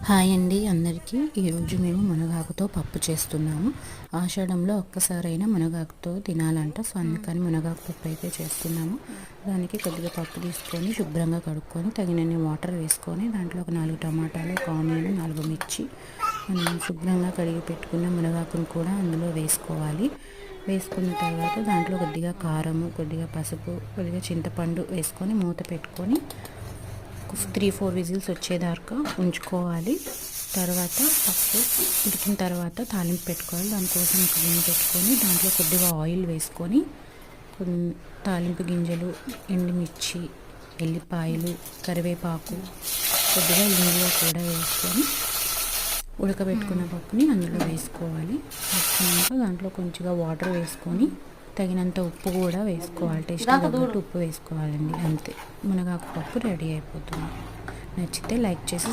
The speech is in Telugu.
హాయ్ అండి అందరికీ. ఈరోజు మేము మునగాకుతో పప్పు చేస్తున్నాము. ఆషాఢంలో ఒక్కసారైనా మునగాకుతో తినాలంట. సో అందుకని మునగాకు పప్పు అయితే చేస్తున్నాము. దానికి కొద్దిగా పప్పు తీసుకొని శుభ్రంగా కడుక్కొని తగినన్ని వాటర్ వేసుకొని దాంట్లో ఒక 4 టమాటాలు, ఒక ఆనియన్, 4 మిర్చి, మనం శుభ్రంగా కడిగి పెట్టుకున్న మునగాకును కూడా అందులో వేసుకోవాలి. వేసుకున్న తర్వాత దాంట్లో కొద్దిగా కారము, కొద్దిగా పసుపు, కొద్దిగా చింతపండు వేసుకొని మూత పెట్టుకొని 3-4 విజిల్స్ వచ్చేదాకా ఉంచుకోవాలి. తర్వాత పప్పు ఉడికిన తర్వాత తాలింపు పెట్టుకోవాలి. దానికోసం ఒక గిన్నె పెట్టుకొని దాంట్లో కొద్దిగా ఆయిల్ వేసుకొని తాలింపు గింజలు, ఎండుమిర్చి, ఎల్లిపాయలు, కరివేపాకు, కొద్దిగా ఇంగువ కూడా వేసుకొని ఉడకబెట్టుకున్న పప్పుని అందులో వేసుకోవాలి. వేసుకున్నాక దాంట్లో కొంచెంగా వాటర్ వేసుకొని తగినంత ఉప్పు కూడా వేసుకోవాలి. టేస్ట్ తగ్గట్టు ఉప్పు వేసుకోవాలండి. అంతే, మునగాకు పప్పు రెడీ అయిపోతుంది. నచ్చితే లైక్ చేసి